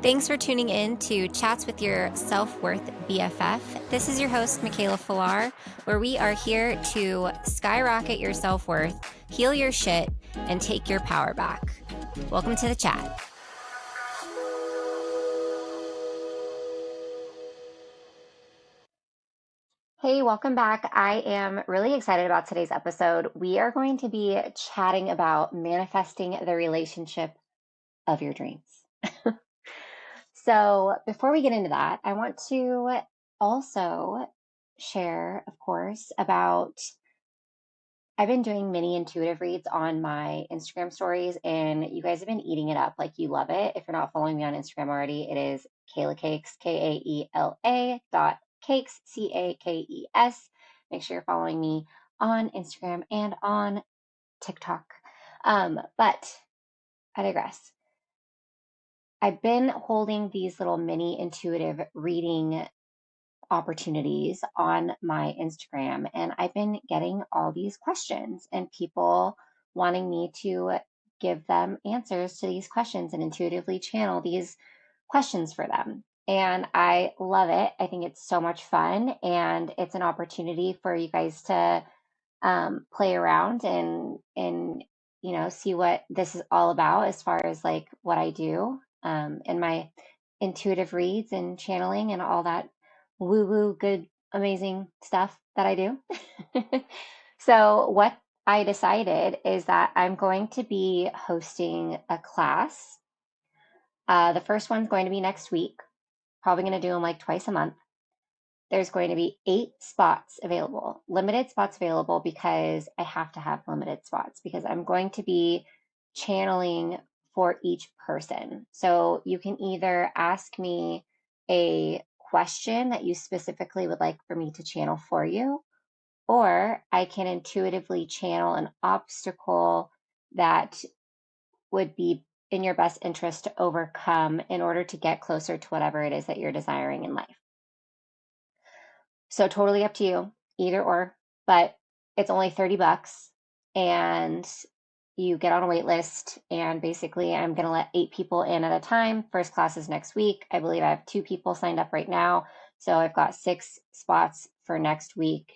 Thanks for tuning in to Chats with Your Self-Worth BFF. This is your host, Michaela Falar, where we are here to skyrocket your self-worth, heal your shit, and take your power back. Welcome to the chat. Hey, welcome back. I am really excited about today's episode. We are going to be chatting about manifesting the relationship of your dreams. So before we get into that, I want to also share, of course, about I've been doing mini intuitive reads on my Instagram stories, and you guys have been eating it up like you love it. If you're not following me on Instagram already, it is Kayla Cakes, Kaela dot cakes, CAKES. Make sure you're following me on Instagram and on TikTok. But I digress. I've been holding these little mini intuitive reading opportunities on my Instagram, and I've been getting all these questions and people wanting me to give them answers to these questions and intuitively channel these questions for them. And I love it. I think it's so much fun, and it's an opportunity for you guys to play around and see what this is all about as far as like what I do in my intuitive reads and channeling and all that woo woo good amazing stuff that I do. So what I decided is that I'm going to be hosting a class. The first one's going to be next week. Probably going to do them like twice a month. There's going to be 8 spots available, limited spots available, because I have to have limited spots because I'm going to be channeling for each person. So you can either ask me a question that you specifically would like for me to channel for you, or I can intuitively channel an obstacle that would be in your best interest to overcome in order to get closer to whatever it is that you're desiring in life. So totally up to you, either or, but it's only $30 and you get on a wait list, and basically I'm going to let 8 people in at a time. First class is next week. I believe I have 2 people signed up right now. So I've got 6 spots for next week.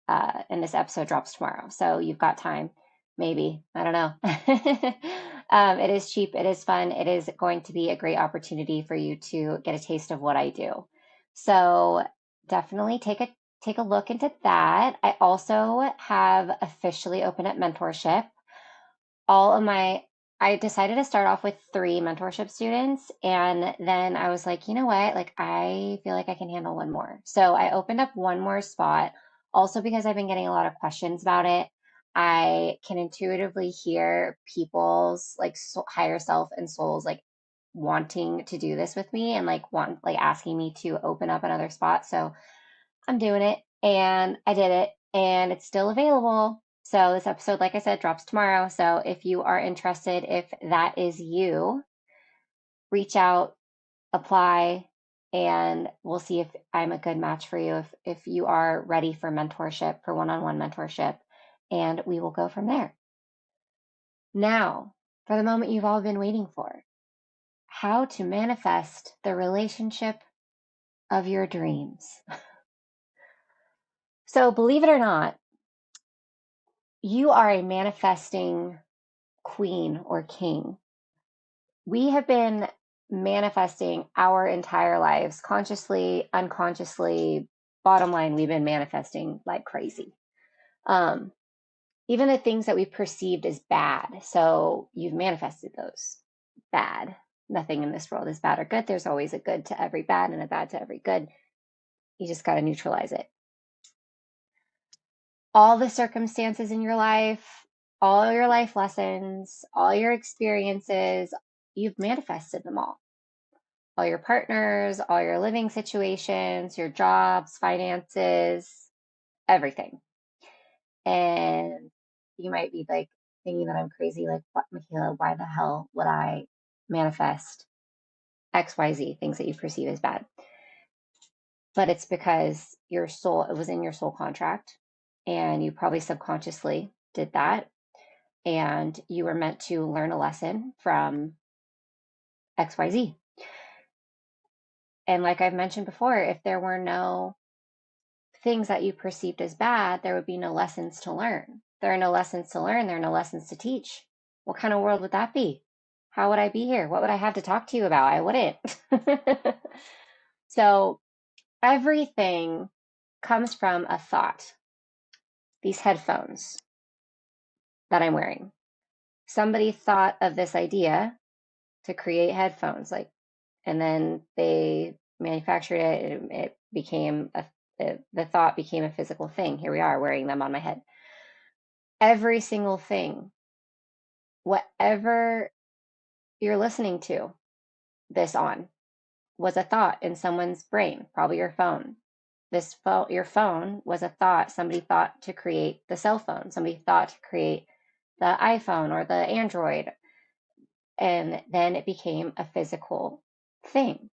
And this episode drops tomorrow. So you've got time, maybe. I don't know. It is cheap. It is fun. It is going to be a great opportunity for you to get a taste of what I do. So definitely take a look into that. I also have officially opened up mentorship. I decided to start off with 3 mentorship students, and then I was like, you know what? Like, I feel like I can handle one more. So I opened up one more spot, also because I've been getting a lot of questions about it. I can intuitively hear people's like higher self and souls like wanting to do this with me and like asking me to open up another spot. So I'm doing it, and I did it, and it's still available. So this episode, like I said, drops tomorrow. So if you are interested, if that is you, reach out, apply, and we'll see if I'm a good match for you, if you are ready for mentorship, for one-on-one mentorship, and we will go from there. Now, for the moment you've all been waiting for, how to manifest the relationship of your dreams. So believe it or not, you are a manifesting queen or king. We have been manifesting our entire lives, consciously, unconsciously. Bottom line, we've been manifesting like crazy. Even the things that we perceived as bad. So you've manifested those bad. Nothing in this world is bad or good. There's always a good to every bad and a bad to every good. You just got to neutralize it. All the circumstances in your life, all your life lessons, all your experiences, you've manifested them all. All your partners, all your living situations, your jobs, finances, everything. And you might be like thinking that I'm crazy, like, what, Michaela, why the hell would I manifest XYZ, things that you perceive as bad? But it's because your soul, it was in your soul contract, and you probably subconsciously did that. And you were meant to learn a lesson from XYZ. And like I've mentioned before, if there were no things that you perceived as bad, there would be no lessons to learn. There are no lessons to learn, there are no lessons to teach. What kind of world would that be? How would I be here? What would I have to talk to you about? I wouldn't. So everything comes from a thought. These headphones that I'm wearing. Somebody thought of this idea to create headphones, like, and then they manufactured it. It became the thought became a physical thing. Here we are wearing them on my head. Every single thing, whatever you're listening to this on, was a thought in someone's brain, probably your phone. Your phone was a thought. Somebody thought to create the cell phone. Somebody thought to create the iPhone or the Android. And then it became a physical thing.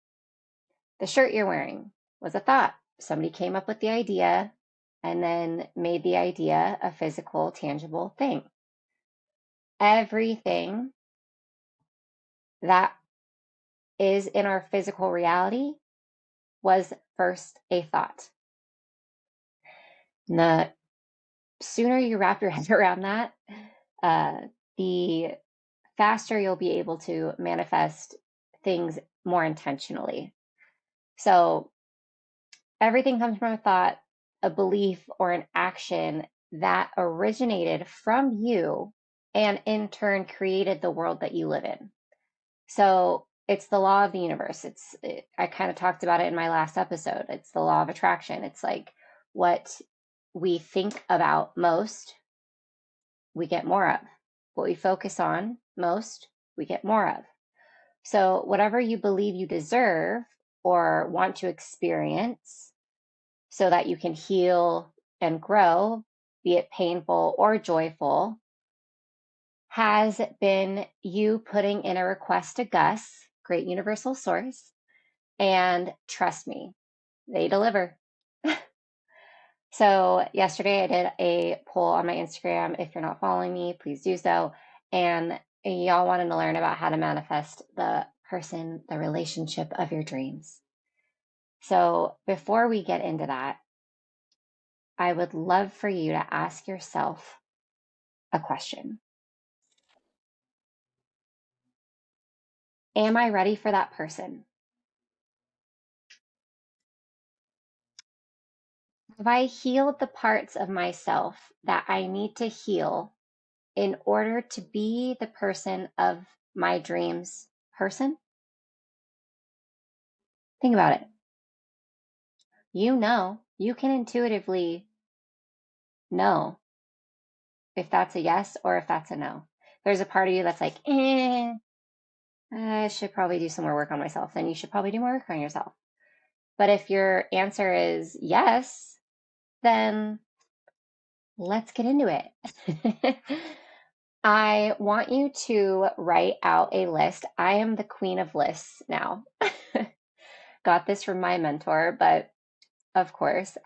The shirt you're wearing was a thought. Somebody came up with the idea and then made the idea a physical, tangible thing. Everything that is in our physical reality was first a thought. And the sooner you wrap your head around that, the faster you'll be able to manifest things more intentionally. So everything comes from a thought, a belief, or an action that originated from you and in turn created the world that you live in. So it's the law of the universe. I kind of talked about it in my last episode. It's the law of attraction. It's like what we think about most, we get more of. What we focus on most, we get more of. So whatever you believe you deserve or want to experience so that you can heal and grow, be it painful or joyful, has been you putting in a request to Gus, great universal source, and trust me, they deliver. So yesterday I did a poll on my Instagram. If you're not following me, please do so. And y'all wanted to learn about how to manifest the person, the relationship of your dreams. So before we get into that, I would love for you to ask yourself a question. Am I ready for that person? Have I healed the parts of myself that I need to heal in order to be the person of my dreams person? Think about it. You can intuitively know if that's a yes or if that's a no. There's a part of you that's like, I should probably do some more work on myself. Then you should probably do more work on yourself. But if your answer is yes, then let's get into it. I want you to write out a list. I am the queen of lists now. Got this from my mentor, but of course,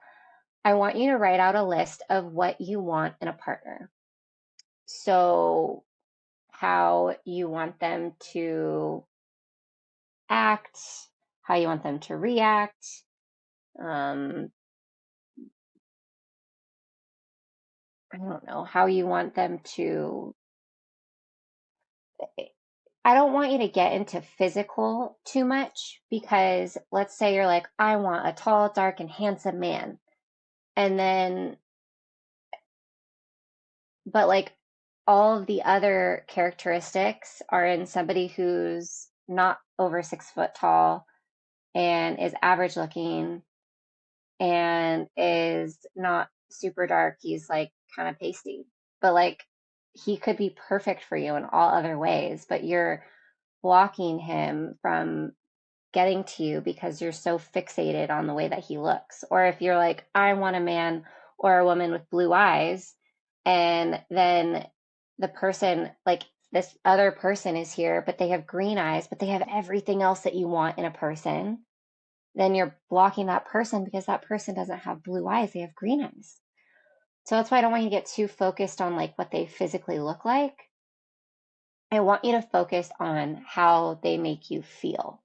I want you to write out a list of what you want in a partner. So, how you want them to act, how you want them to react, I don't know, how you want them to. I don't want you to get into physical too much because let's say you're like, I want a tall, dark, and handsome man. And then, but like all of the other characteristics are in somebody who's not over 6 foot tall and is average looking and is not super dark. He's like kind of pasty, but like he could be perfect for you in all other ways, but you're blocking him from getting to you because you're so fixated on the way that he looks. Or if you're like, I want a man or a woman with blue eyes, and then the person, like this other person is here, but they have green eyes, but they have everything else that you want in a person, then you're blocking that person because that person doesn't have blue eyes, they have green eyes. So that's why I don't want you to get too focused on like what they physically look like. I want you to focus on how they make you feel.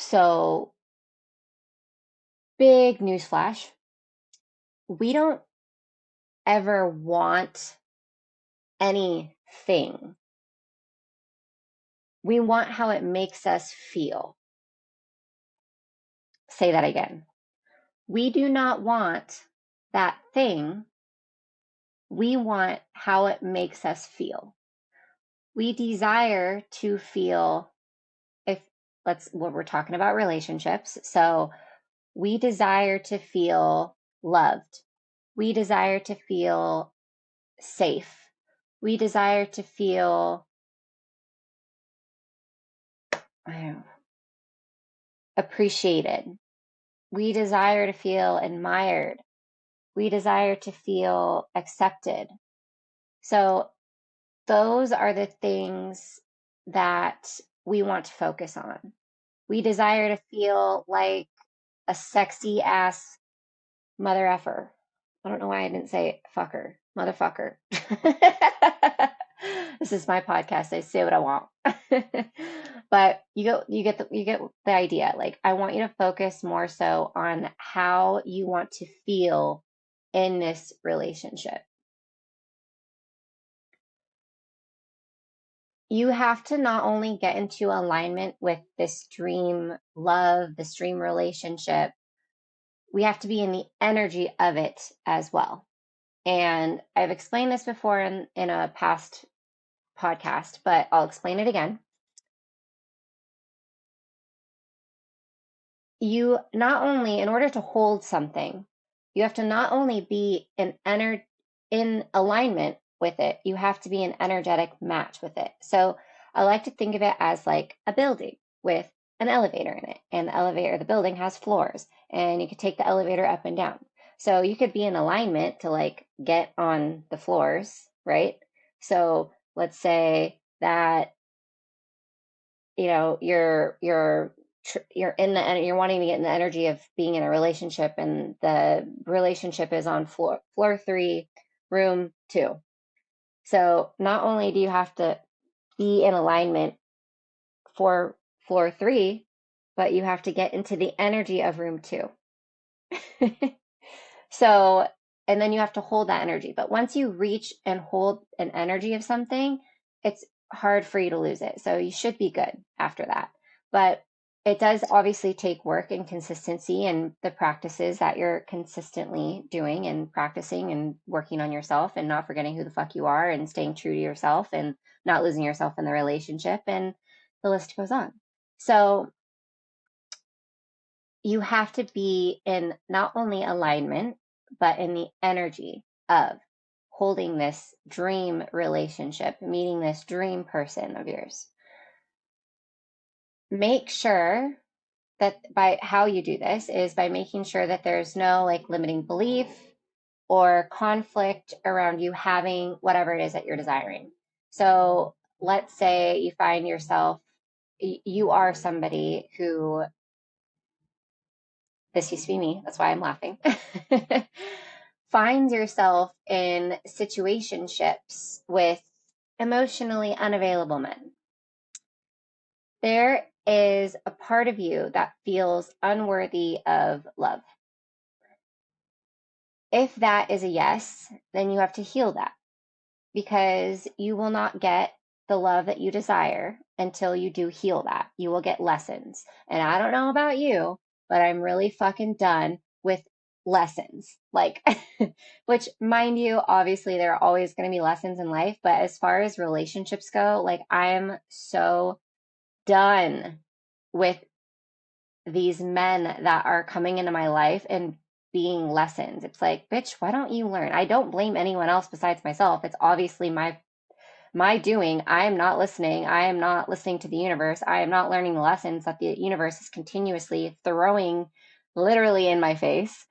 So, big newsflash, we don't ever want anything. We want how it makes us feel. Say that again. We do not want that thing. We want how it makes us feel. We desire to feel, if what we're talking about relationships. So we desire to feel loved. We desire to feel safe. We desire to feel appreciated. We desire to feel admired. We desire to feel accepted. So those are the things that we want to focus on. We desire to feel like a sexy ass mother effer. I don't know why I didn't say fucker, motherfucker. This is my podcast. I say what I want. But you get the idea. Like I want you to focus more so on how you want to feel in this relationship. You have to not only get into alignment with this dream love, this dream relationship, we have to be in the energy of it as well. And I've explained this before in a past podcast, but I'll explain it again. You not only, in order to hold something, you have to not only be in alignment with it, you have to be an energetic match with it. So I like to think of it as like a building with an elevator in it. And the building has floors, and you could take the elevator up and down. So you could be in alignment to like get on the floors, right? So let's say that you're wanting to get in the energy of being in a relationship, and the relationship is on floor 3, room 2. So not only do you have to be in alignment for floor 3, but you have to get into the energy of room 2. So, and then you have to hold that energy. But once you reach and hold an energy of something, it's hard for you to lose it. So you should be good after that. But it does obviously take work and consistency and the practices that you're consistently doing and practicing and working on yourself and not forgetting who the fuck you are and staying true to yourself and not losing yourself in the relationship. And the list goes on. So you have to be in not only alignment, but in the energy of holding this dream relationship, meeting this dream person of yours. Make sure that by how you do this is by making sure that there's no like limiting belief or conflict around you having whatever it is that you're desiring. So let's say you find yourself, you are somebody who, this used to be me, that's why I'm laughing, finds yourself in situationships with emotionally unavailable men. There is a part of you that feels unworthy of love. If that is a yes, then you have to heal that, because you will not get the love that you desire until you do heal that. You will get lessons. And I don't know about you, but I'm really fucking done with lessons. Like, which, mind you, obviously there are always going to be lessons in life, but as far as relationships go, like, I'm so done with these men that are coming into my life and being lessons. It's like, bitch, why don't you learn? I don't blame anyone else besides myself. It's obviously my doing. I am not listening. I am not listening to the universe. I am not learning the lessons that the universe is continuously throwing literally in my face.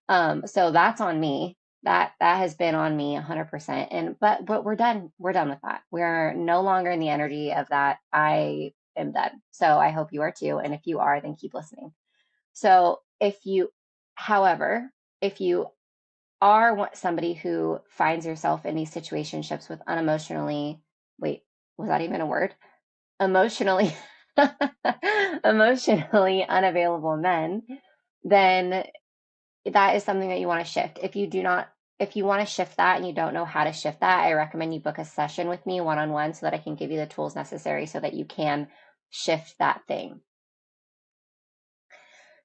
So that's on me. That has been on me 100%. And but we're done. We're done with that. We're no longer in the energy of that. I am done. So I hope you are too. And if you are, then keep listening. So however, if you are somebody who finds yourself in these situationships with unemotionally, wait, was that even a word? Emotionally emotionally unavailable men, then that is something that you want to shift. If you want to shift that and you don't know how to shift that, I recommend you book a session with me one on one so that I can give you the tools necessary so that you can shift that thing.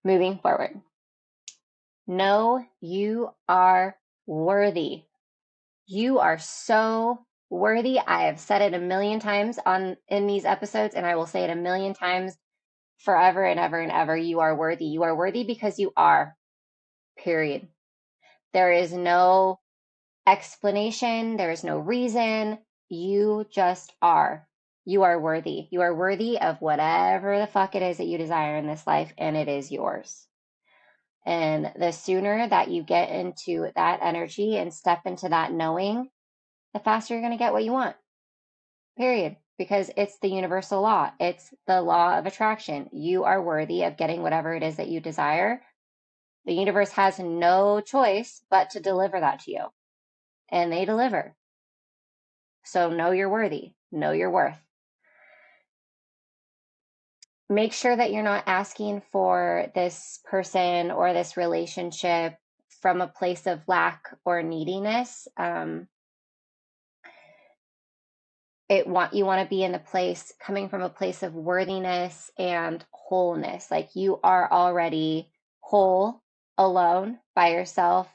Moving forward, know you are worthy. You are so worthy. I have said it a million times in these episodes, and I will say it a million times forever and ever and ever. You are worthy. You are worthy because you are, period. There is no explanation, there is no reason. You just are. You are worthy. You are worthy of whatever the fuck it is that you desire in this life, and it is yours. And the sooner that you get into that energy and step into that knowing, the faster you're going to get what you want, period. Because it's the universal law, it's the law of attraction. You are worthy of getting whatever it is that you desire. The universe has no choice but to deliver that to you, and they deliver. So know you're worthy, know your worth. Make sure that you're not asking for this person or this relationship from a place of lack or neediness. You want to be in the place coming from a place of worthiness and wholeness. Like you are already whole alone by yourself.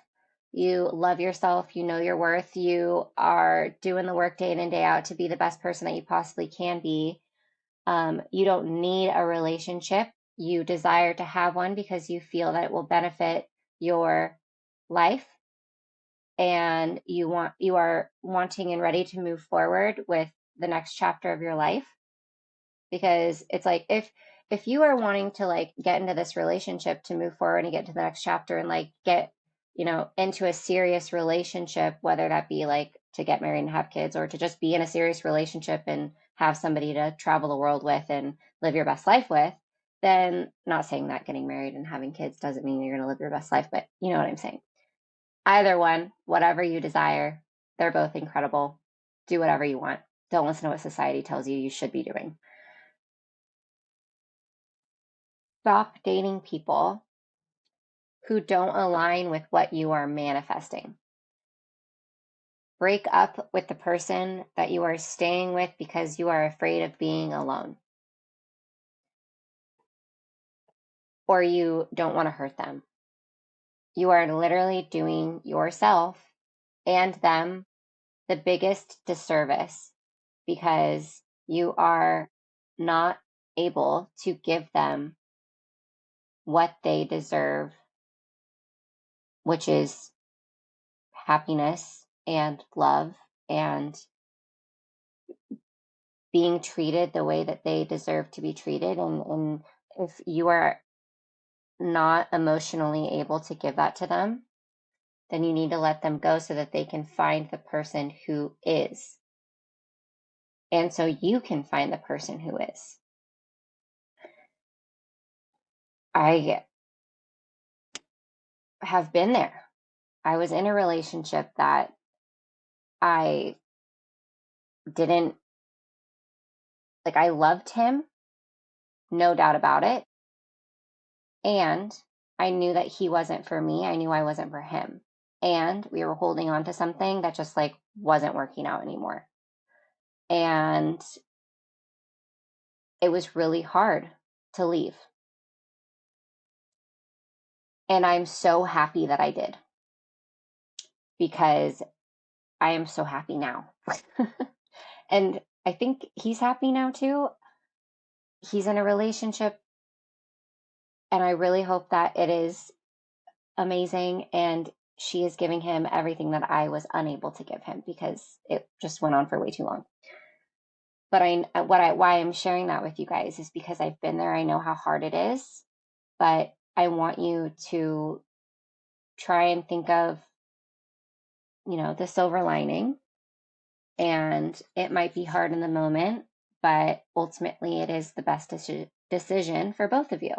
You love yourself, you know your worth, you are doing the work day in and day out to be the best person that you possibly can be. You don't need a relationship. You desire to have one because you feel that it will benefit your life, and you are wanting and ready to move forward with the next chapter of your life. Because it's like if you are wanting to like get into this relationship to move forward and get to the next chapter and like get into a serious relationship, whether that be like to get married and have kids or to just be in a serious relationship and have somebody to travel the world with and live your best life with, then not saying that getting married and having kids doesn't mean you're going to live your best life, but you know what I'm saying. Either one, whatever you desire, they're both incredible. Do whatever you want. Don't listen to what society tells you should be doing. Stop dating people who don't align with what you are manifesting. Break up with the person that you are staying with because you are afraid of being alone, or you don't want to hurt them. You are literally doing yourself and them the biggest disservice because you are not able to give them what they deserve, which is happiness and love and being treated the way that they deserve to be treated. And if you are not emotionally able to give that to them, then you need to let them go so that they can find the person who is. And so you can find the person who is. I have been there. I was in a relationship that I didn't like. I loved him, no doubt about it. And I knew that he wasn't for me. I knew I wasn't for him. And we were holding on to something that just like wasn't working out anymore. And it was really hard to leave. And I'm so happy that I did because I am so happy now. And I think he's happy now too. He's in a relationship, and I really hope that it is amazing and she is giving him everything that I was unable to give him because it just went on for way too long. But why I'm sharing that with you guys is because I've been there. I know how hard it is, but I want you to try and think of, the silver lining. And it might be hard in the moment, but ultimately it is the best decision for both of you.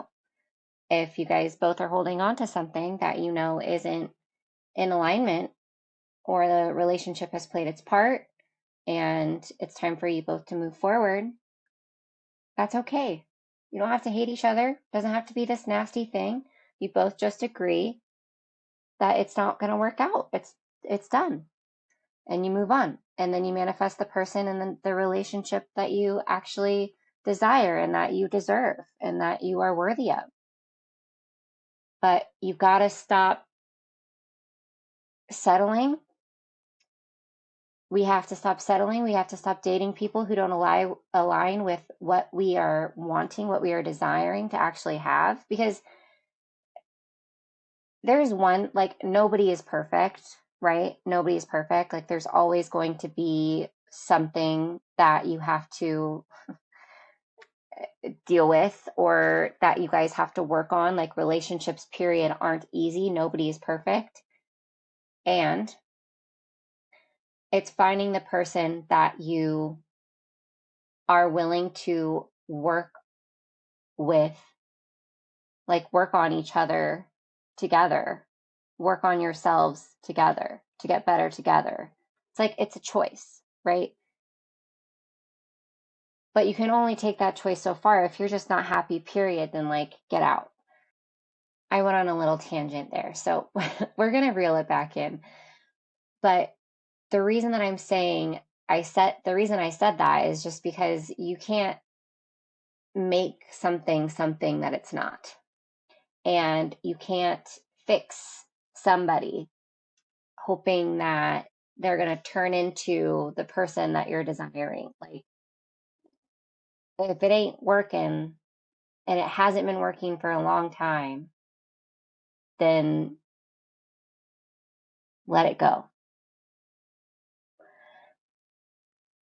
If you guys both are holding on to something that isn't in alignment, or the relationship has played its part and it's time for you both to move forward, that's okay. You don't have to hate each other. It doesn't have to be this nasty thing. You both just agree that it's not going to work out. It's done. And you move on. And then you manifest the person and then the relationship that you actually desire and that you deserve and that you are worthy of. But you've got to stop settling. We have to stop settling. We have to stop dating people who don't align with what we are wanting, what we are desiring to actually have. Because there's one, like, nobody is perfect, right? Nobody is perfect. Like, there's always going to be something that you have to deal with or that you guys have to work on. Like, relationships, period, aren't easy. Nobody is perfect. And it's finding the person that you are willing to work with, like, work on each other together, work on yourselves together to get better together. It's like it's a choice, right? But you can only take that choice so far. If you're just not happy, period, then like get out. I went on a little tangent there. So we're going to reel it back in. But the reason that I'm saying the reason I said that is just because you can't make something that it's not. And you can't fix somebody hoping that they're going to turn into the person that you're desiring. Like, if it ain't working and it hasn't been working for a long time, then let it go.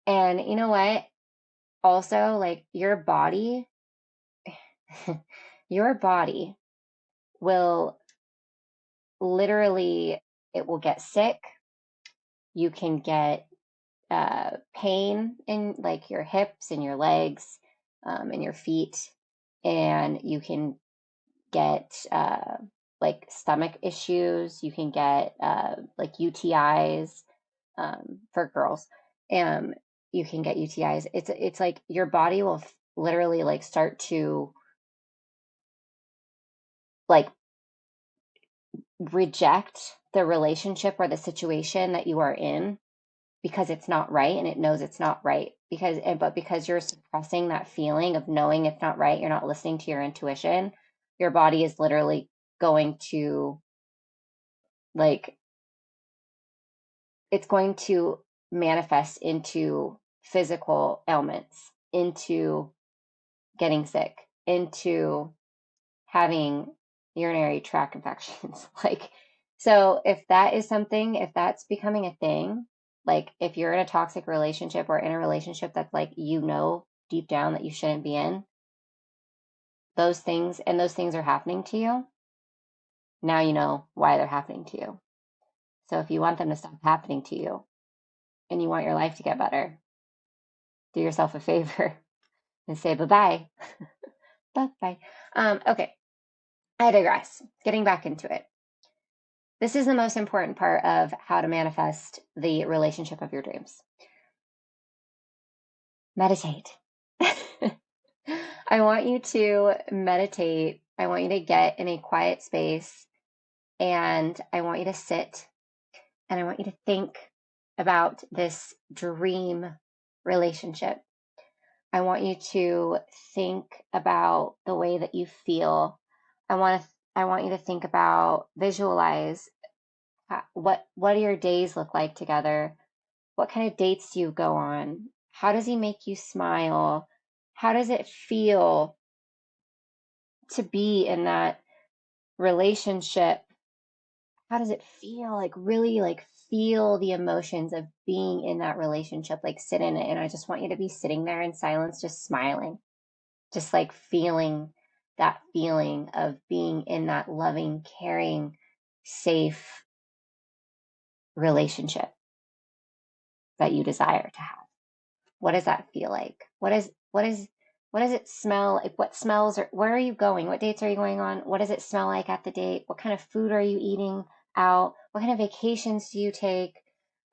And you know what? Also, like, your body will literally, it will get sick. You can get pain in like your hips and your legs and your feet, and you can get like stomach issues. You can get like UTIs for girls. Um, you can get UTIs. It's like your body will literally like start to like reject the relationship or the situation that you are in because it's not right and it knows it's not right but because you're suppressing that feeling of knowing it's not right, you're not listening to your intuition, your body is literally going to like it's going to manifest into physical ailments, into getting sick, into having urinary tract infections. Like, so if that is something, if that's becoming a thing, like if you're in a toxic relationship or in a relationship that's like, you know, deep down that you shouldn't be in, those things are happening to you, now you know why they're happening to you. So if you want them to stop happening to you and you want your life to get better, do yourself a favor and say bye-bye. Bye-bye. Okay, I digress. Getting back into it. This is the most important part of how to manifest the relationship of your dreams. Meditate. I want you to meditate. I want you to get in a quiet space and I want you to sit and I want you to think about this dream relationship. I want you to think about the way that you feel. I want you to think about, visualize what do your days look like together? What kind of dates do you go on? How does he make you smile? How does it feel to be in that relationship? How does it feel? Like, really, like, feel the emotions of being in that relationship, like sit in it. And I just want you to be sitting there in silence, just smiling, just like feeling that feeling of being in that loving, caring, safe relationship that you desire to have. What does that feel like? What does it smell like? What smells are, where are you going? What dates are you going on? What does it smell like at the date? What kind of food are you eating out? What kind of vacations do you take?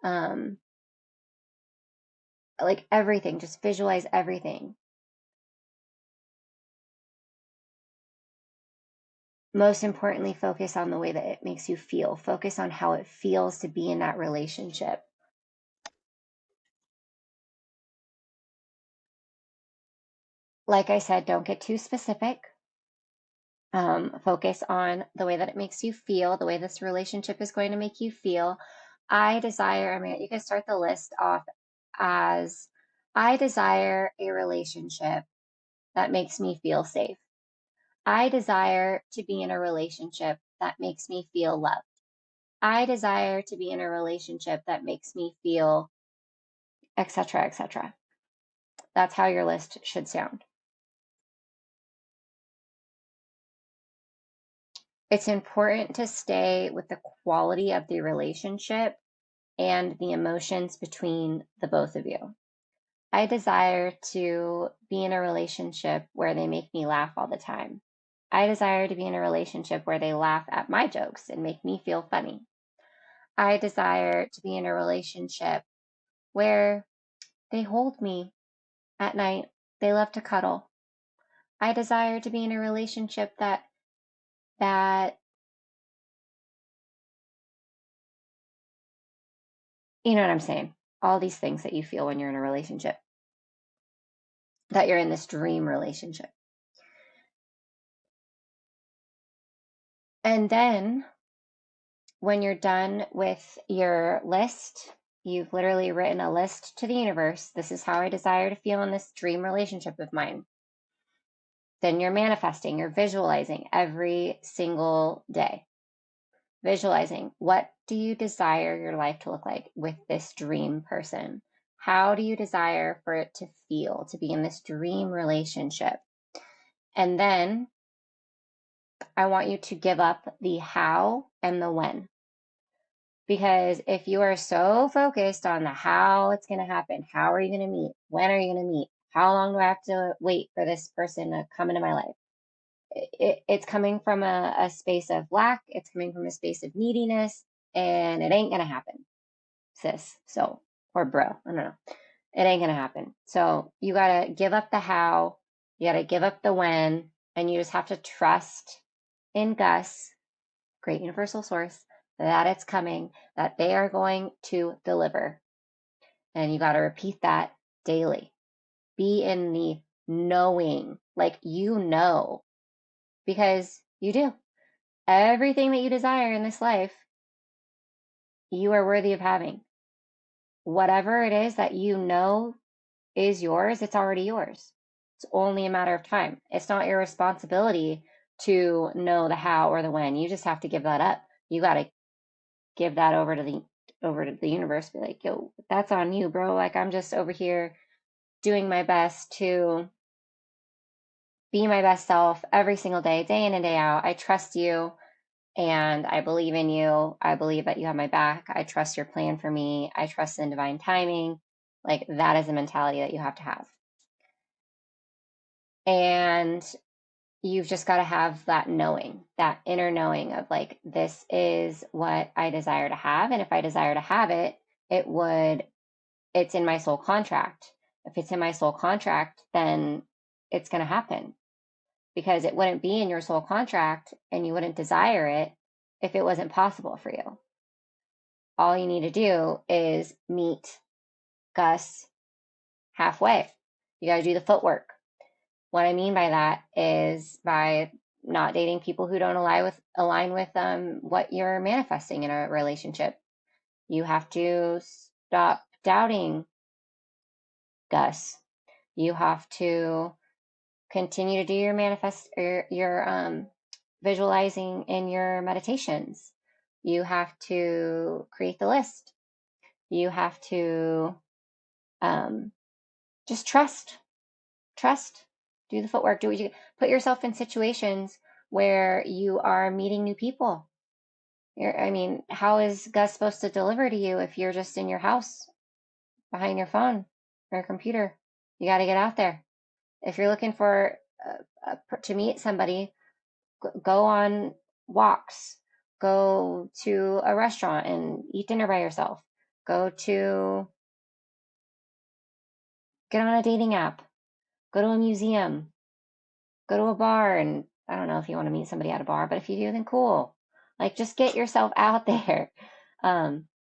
Um, like everything, just visualize everything. most importantly, focus on the way that it makes you feel. Focus on how it feels to be in that relationship. Like I said, don't get too specific. Focus on the way that it makes you feel, the way this relationship is going to make you feel. I mean, you can start the list off as I desire a relationship that makes me feel safe. I desire to be in a relationship that makes me feel loved. I desire to be in a relationship that makes me feel, etc., etc. That's how your list should sound. It's important to stay with the quality of the relationship and the emotions between the both of you. I desire to be in a relationship where they make me laugh all the time. I desire to be in a relationship where they laugh at my jokes and make me feel funny. I desire to be in a relationship where they hold me at night. They love to cuddle. I desire to be in a relationship that you know what I'm saying? All these things that you feel when you're in a relationship, that you're in this dream relationship. And then when you're done with your list, you've literally written a list to the universe. This is how I desire to feel in this dream relationship of mine. Then you're manifesting, you're visualizing every single day. Visualizing, what do you desire your life to look like with this dream person? How do you desire for it to feel to be in this dream relationship? And then I want you to give up the how and the when. Because if you are so focused on the how it's going to happen, how are you going to meet? When are you going to meet? How long do I have to wait for this person to come into my life? It's coming from a space of lack. It's coming from a space of neediness, and it ain't going to happen, sis. So, or bro, I don't know. It ain't going to happen. So you got to give up the how, you got to give up the when, and you just have to trust in Gus, great universal source, that it's coming, that they are going to deliver. And you got to repeat that daily. Be in the knowing, like you know, because you do. Everything that you desire in this life, you are worthy of having. Whatever it is that you know is yours, it's already yours. It's only a matter of time. It's not your responsibility to know the how or the when. You just have to give that up. You got to give that over to the universe. Be like, yo, that's on you, bro. Like I'm just over here doing my best to be my best self every single day in and day out. I trust you and I believe in you. I believe that you have my back. I trust your plan for me. I trust in divine timing. Like that is a mentality that you have to have. And you've just got to have that knowing, that inner knowing of like, this is what I desire to have. And if I desire to have it, it's in my soul contract. If it's in my soul contract, then it's going to happen because it wouldn't be in your soul contract and you wouldn't desire it if it wasn't possible for you. All you need to do is meet Gus halfway. You got to do the footwork. What I mean by that is by not dating people who don't align with what you're manifesting in a relationship. You have to stop doubting Gus. You have to continue to do your your visualizing in your meditations. You have to create the list. You have to just trust, do the footwork, do what you put yourself in situations where you are meeting new people. I mean, how is Gus supposed to deliver to you if you're just in your house behind your phone or your computer? You got to get out there. If you're looking for to meet somebody, go on walks, go to a restaurant and eat dinner by yourself, get on a dating app, go to a museum, go to a bar and I don't know if you want to meet somebody at a bar, but if you do, then cool. Like, just get yourself out there.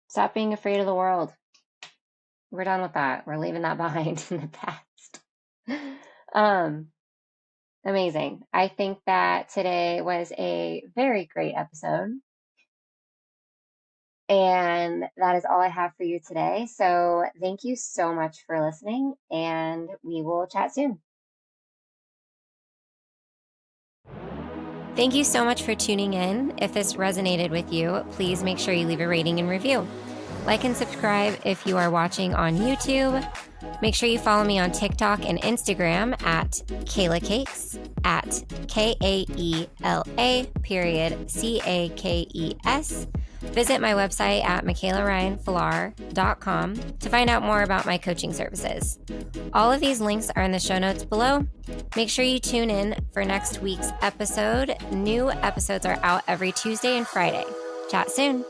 Stop being afraid of the world. We're done with that. We're leaving that behind in the past. Amazing. I think that today was a very great episode. And that is all I have for you today. So thank you so much for listening, and we will chat soon. Thank you so much for tuning in. If this resonated with you, please make sure you leave a rating and review. Like and subscribe if you are watching on YouTube. Make sure you follow me on TikTok and Instagram at Kayla Cakes, at KAELA.CAKES. Visit my website at MichaelaRyanFalar.com to find out more about my coaching services. All of these links are in the show notes below. Make sure you tune in for next week's episode. New episodes are out every Tuesday and Friday. Chat soon.